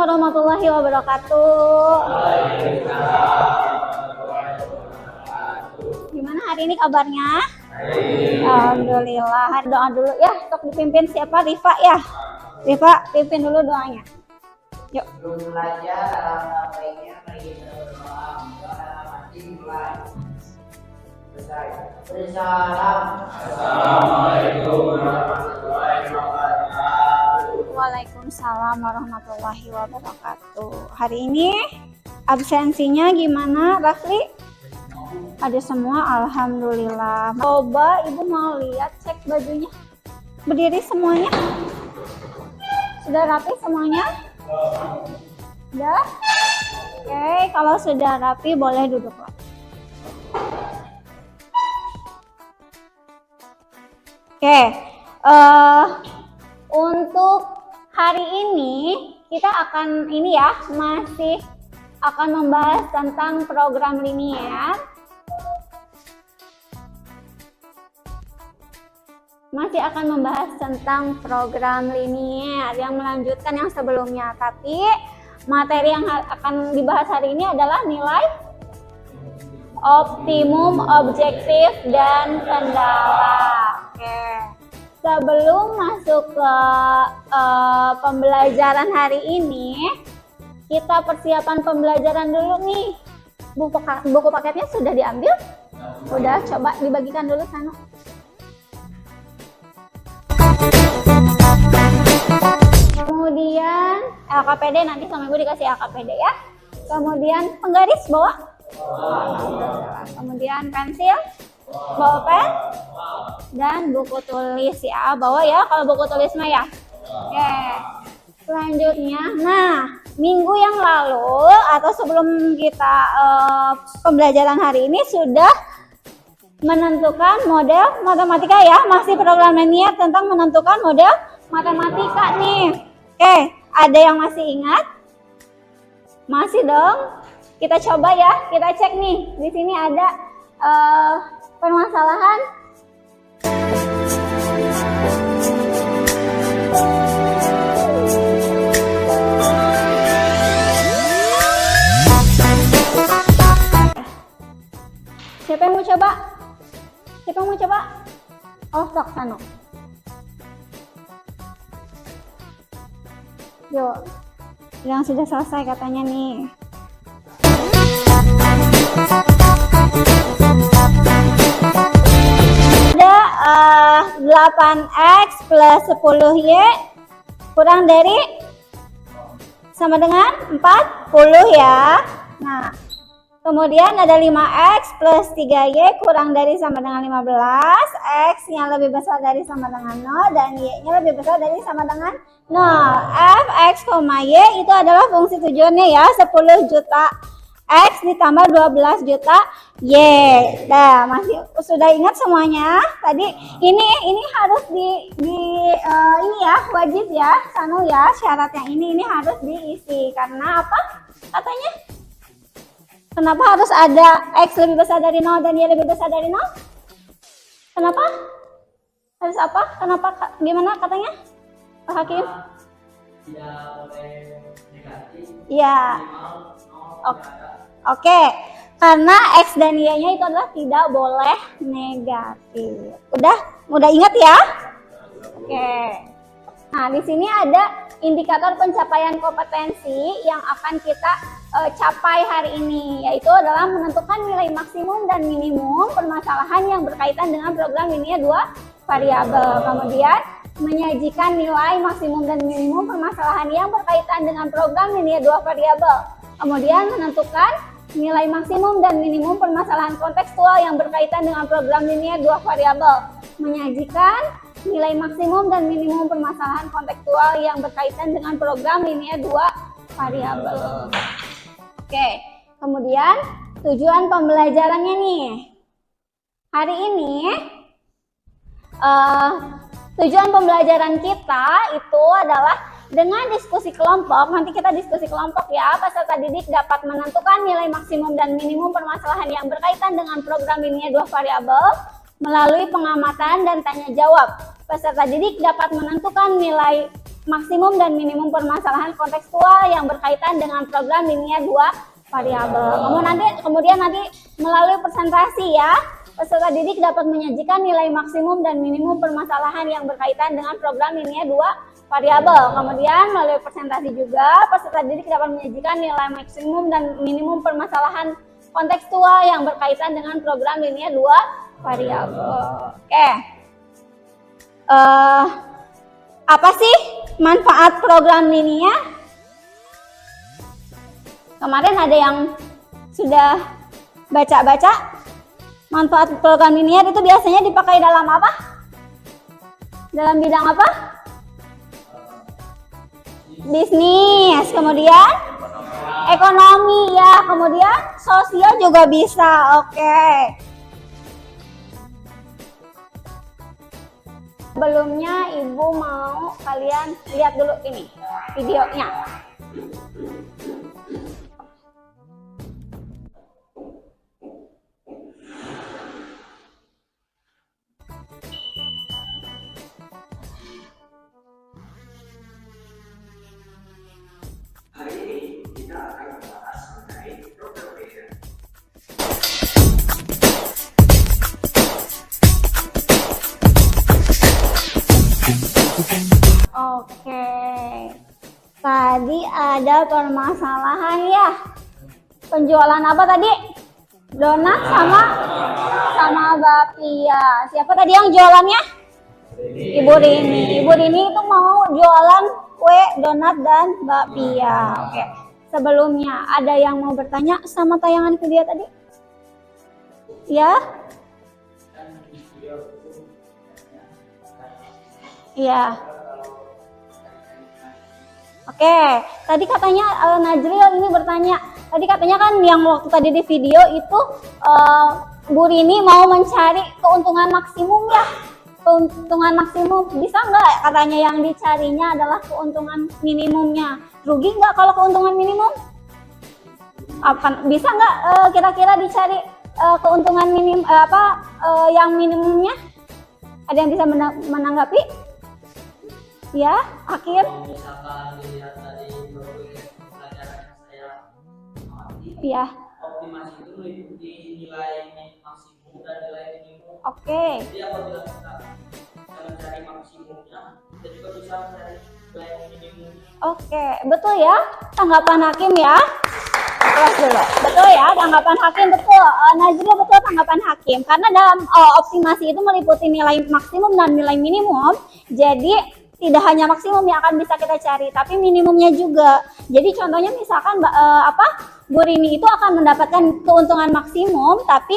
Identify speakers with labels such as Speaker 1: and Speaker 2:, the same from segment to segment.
Speaker 1: warahmatullahi wabarakatuh. Gimana hari ini kabarnya? Alhamdulillah. Doa dulu ya, untuk dipimpin siapa? Rifa ya. Rifa, pimpin dulu doanya. Yuk.
Speaker 2: Sebelum belajar, alangkah baiknya mari kita berdoa. Mulai. Selesai. Bersalam. Assalamualaikum warahmatullahi wabarakatuh.
Speaker 1: Waalaikumsalam warahmatullahi wabarakatuh. Hari ini absensinya gimana, Rafli? Ada semua, alhamdulillah. Coba ibu mau lihat, cek bajunya. Berdiri semuanya. Sudah rapi semuanya? Sudah? Oke, kalau sudah rapi boleh duduk lagi. Oke, untuk hari ini kita akan masih akan membahas tentang program linier. Masih akan membahas tentang program linier yang melanjutkan yang sebelumnya. Tapi materi yang akan dibahas hari ini adalah nilai optimum, objektif, dan kendala. Oke. Sebelum masuk ke pembelajaran hari ini, kita persiapan pembelajaran dulu nih. Buku paketnya sudah diambil? Udah, coba dibagikan dulu sana. Kemudian LKPD, nanti sama ibu dikasih LKPD ya. Kemudian penggaris bawa. Kemudian pensil, bolpen, dan buku tulis ya. Bawa ya kalau buku tulis mah ya. Oke. Selanjutnya, nah minggu yang lalu atau sebelum kita pembelajaran hari ini sudah menentukan model matematika ya. Masih program linier tentang menentukan model matematika nih. Oke, ada yang masih ingat? Masih dong. Kita coba ya, kita cek nih. Di sini ada permasalahan. Siapa yang mau coba? Siapa yang mau coba? Oh, sok sana. Yuk, yang sudah selesai katanya nih. Ada 8x plus 10y kurang dari sama dengan 40 ya. Nah, kemudian ada 5x plus 3y kurang dari sama dengan 15. X yang lebih besar dari sama dengan 0 dan y-nya lebih besar dari sama dengan 0. F, x, y itu adalah fungsi tujuannya ya. 10 juta X ditambah 12 juta Y. Nah, masih sudah ingat semuanya? Tadi ini harus ini ya, wajib ya, Sanu ya, syarat yang ini harus diisi. Karena apa? Katanya kenapa harus ada X lebih besar dari 0 dan Y lebih besar dari 0? Kenapa? Harus apa? Kenapa? Gimana katanya? Pak Hakim?
Speaker 2: Tidak boleh negatif.
Speaker 1: Ya. Oke. Karena X dan Y-nya itu adalah tidak boleh negatif. Udah ingat ya? Oke. Nah, di sini ada indikator pencapaian kompetensi yang akan kita capai hari ini, yaitu adalah menentukan nilai maksimum dan minimum permasalahan yang berkaitan dengan program linier 2 variabel. Kemudian menyajikan nilai maksimum dan minimum permasalahan yang berkaitan dengan program linier 2 variabel. Kemudian menentukan nilai maksimum dan minimum permasalahan kontekstual yang berkaitan dengan program linier 2 variabel. Menyajikan nilai maksimum dan minimum permasalahan kontekstual yang berkaitan dengan program linier 2 variabel. Oke, kemudian tujuan pembelajarannya nih. Hari ini tujuan pembelajaran kita itu adalah dengan diskusi kelompok. Nanti kita diskusi kelompok ya. Peserta didik dapat menentukan nilai maksimum dan minimum permasalahan yang berkaitan dengan program linier 2 variabel melalui pengamatan dan tanya jawab. Peserta didik dapat menentukan nilai maksimum dan minimum permasalahan kontekstual yang berkaitan dengan program linear 2 variabel. Kemudian nanti melalui presentasi ya, peserta didik dapat menyajikan nilai maksimum dan minimum permasalahan yang berkaitan dengan program linear 2 variabel. Kemudian melalui presentasi juga, peserta didik dapat menyajikan nilai maksimum dan minimum permasalahan kontekstual yang berkaitan dengan program linear 2 variabel. Oke. Apa sih manfaat program linear? Kemarin ada yang sudah baca-baca. Manfaat program linear itu biasanya dipakai dalam apa? Dalam bidang apa? Bisnis, kemudian ekonomi ya, kemudian sosial juga bisa. Oke. Sebelumnya Ibu mau kalian lihat dulu ini videonya.
Speaker 3: Hari ini kita akan membahas mengenai program linear.
Speaker 1: Oke. Tadi ada permasalahan ya. Penjualan apa tadi? Donat sama bapia. Siapa tadi yang jualannya? Ibu Rini. Ibu Rini itu mau jualan kue, donat, dan bakpia. Oke. Sebelumnya ada yang mau bertanya sama tayangan video tadi? Ya? Iya. Oke. Tadi katanya Najril ini bertanya. Tadi katanya kan yang waktu tadi di video itu Bu Rini mau mencari keuntungan maksimum ya. Keuntungan maksimum bisa nggak katanya yang dicarinya adalah keuntungan minimumnya, rugi nggak kalau keuntungan minimum? Bisa nggak kira-kira dicari keuntungan yang minimumnya? Ada yang bisa menanggapi? Ya, akhir?
Speaker 2: Kalau misalkan dilihat tadi pelajaran yang saya amati,
Speaker 1: Ya.
Speaker 2: optimasi itu meliputi nilai maksimum dan nilai minimum.
Speaker 1: Oke.
Speaker 2: Jadi apabila kita mencari maksimumnya, kita juga bisa mencari nilai minimum.
Speaker 1: Oke, betul ya tanggapan hakim ya. Terus dulu. Betul ya tanggapan hakim, betul. Najril betul tanggapan hakim. Karena dalam optimasi itu meliputi nilai maksimum dan nilai minimum. Jadi tidak hanya maksimum yang akan bisa kita cari, tapi minimumnya juga. Jadi contohnya misalkan Bu Rini itu akan mendapatkan keuntungan maksimum, tapi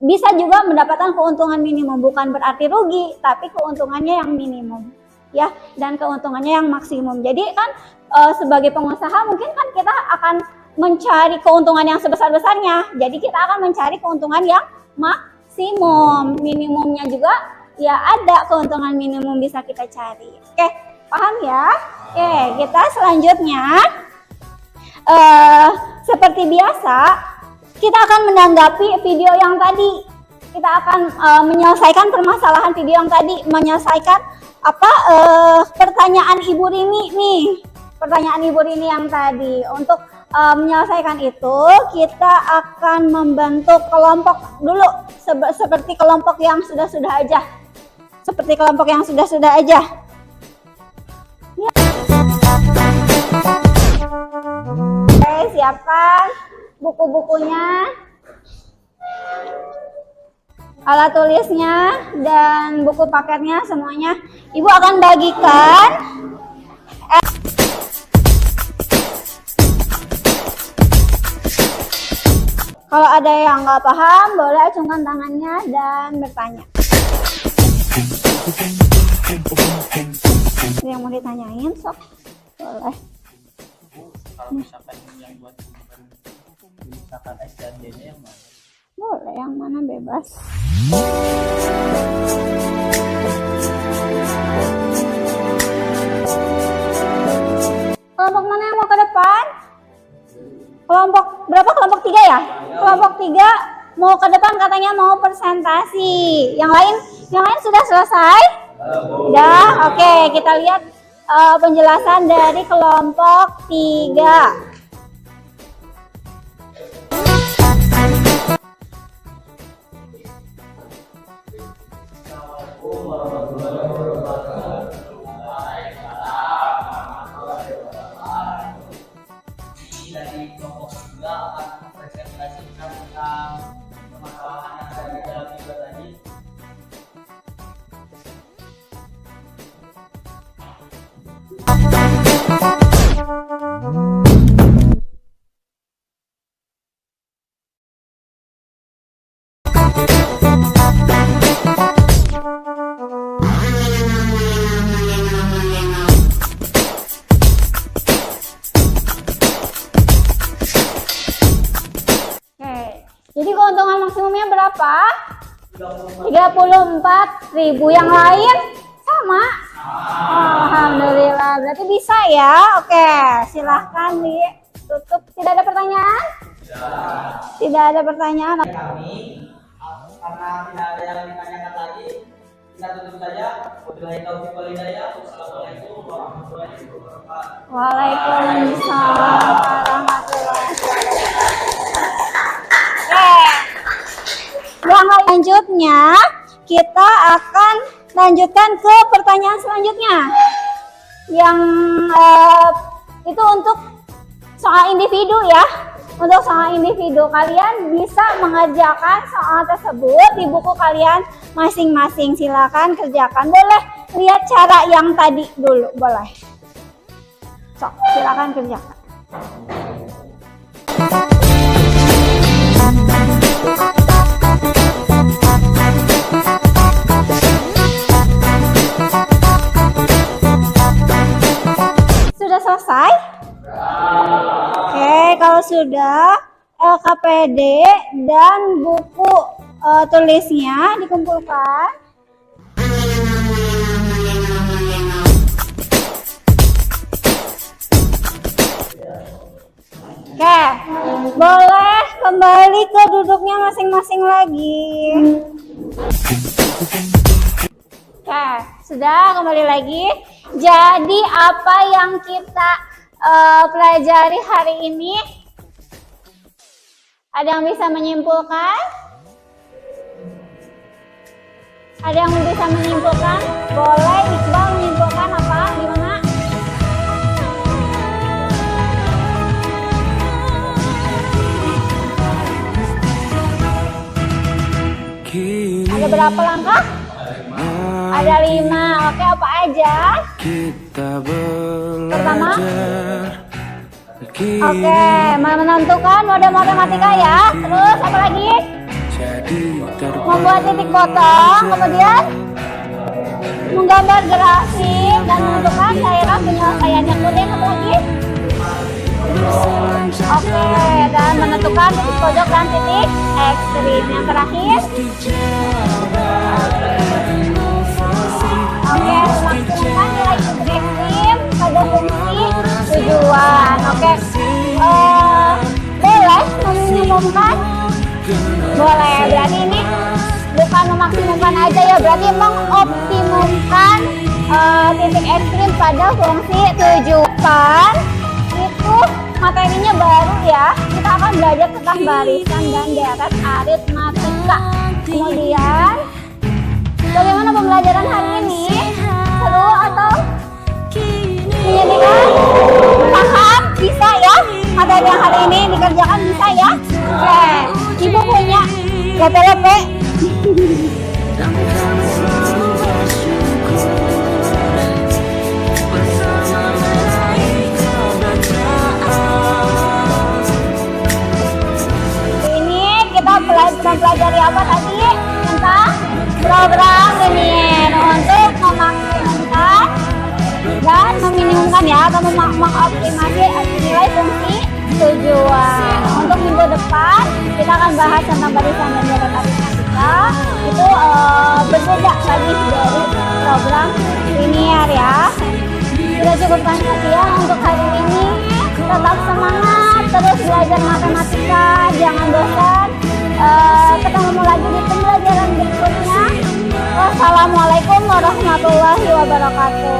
Speaker 1: bisa juga mendapatkan keuntungan minimum. Bukan berarti rugi, tapi keuntungannya yang minimum. Ya, dan keuntungannya yang maksimum. Jadi kan sebagai pengusaha mungkin kan kita akan mencari keuntungan yang sebesar-besarnya. Jadi kita akan mencari keuntungan yang maksimum. Minimumnya juga ya ada keuntungan minimum bisa kita cari. Oke, paham ya? Oke, kita selanjutnya seperti biasa kita akan menanggapi video yang tadi. Kita akan menyelesaikan permasalahan video yang tadi, menyelesaikan pertanyaan Ibu Rini nih. Pertanyaan Ibu Rini yang tadi. Untuk menyelesaikan itu, kita akan membentuk kelompok dulu seperti kelompok yang sudah-sudah aja. Seperti kelompok yang sudah-sudah aja. Ya. Oke, siapkan buku-bukunya, alat tulisnya, dan buku paketnya semuanya. Ibu akan bagikan. Kalau ada yang nggak paham, boleh acungkan tangannya dan bertanya. Ada yang mau ditanyain, sok? Boleh.
Speaker 2: Kalau misalkan yang buat misalkan S dan D-nya yang mana?
Speaker 1: Boleh, yang mana bebas. Kelompok mana yang mau ke depan? Kelompok berapa? Kelompok 3 ya? Kelompok 3 mau ke depan katanya mau presentasi. Yang lain sudah selesai? Udah, oke. Kita lihat penjelasan dari kelompok 3.
Speaker 2: Dari kelompok kedua akan mempresentasikan tentang permasalahan yang ada di dalam video tadi.
Speaker 1: Jadi keuntungan maksimumnya berapa? 34.000. Yang lain sama? Alhamdulillah. Berarti bisa ya? Oke, silahkan ditutup. Tidak ada pertanyaan? Tidak ada pertanyaan.
Speaker 2: Kami, karena tidak ada yang ditanyakan lagi, kita tutup saja. Wabillahi taufiq wal hidayah. Wassalamualaikum warahmatullahi wabarakatuh.
Speaker 1: Waalaikumsalam warahmatullahi wabarakatuh. Yang selanjutnya kita akan lanjutkan ke pertanyaan selanjutnya. Yang itu untuk soal individu ya. Untuk soal individu kalian bisa mengerjakan soal tersebut di buku kalian masing-masing. Silakan kerjakan. Boleh lihat cara yang tadi dulu, boleh. Sok, silakan kerjakan. Sudah selesai? Oke, kalau sudah, LKPD dan buku tulisnya dikumpulkan. Oke, boleh kembali ke duduknya masing-masing lagi. Oke, sudah kembali lagi. Jadi apa yang kita pelajari hari ini? Ada yang bisa menyimpulkan? Ada yang bisa menyimpulkan? Boleh Iqbal menyimpulkan apa? Gimana? Ada berapa langkah? Ada 5. Oke, apa aja? Pertama, oke, menentukan mode matematika ya. Terus apa lagi? Membuat titik potong, kemudian menggambar grafik dan menentukan daerah penyelesaiannya. Kemudian apa lagi? Oke, dan menentukan titik pojok dan titik ekstrim. Yang terakhir, oke, memaksimalkan nilai titik ekstrim pada fungsi tujuan. Oke, boleh meminimumkan? Boleh, berarti ini bukan memaksimumkan aja ya, berarti mengoptimumkan titik ekstrim pada fungsi tujuan. Itu materinya baru ya, kita akan belajar tentang barisan dan deret aritmatika. Kemudian bagaimana pembelajaran hari ini? Seru atau menyedihkan? Paham? Bisa ya? Materi yang hari ini dikerjakan bisa ya? Oke, ibu punya GTLP. Mempelajari apa tadi? Tentang program linear untuk memaksimumkan dan meminimumkan ya, atau mengoptimasi nilai fungsi tujuan. Untuk minggu depan kita akan bahas tentang barisan dan deret aritmatika. Itu berbeda lagi dari program linear ya. Sudah cukupkan sekian untuk hari ini. Tetap semangat, terus belajar matematika, jangan bosan. Ketemu lagi di pembelajaran berikutnya. Wassalamualaikum warahmatullahi wabarakatuh.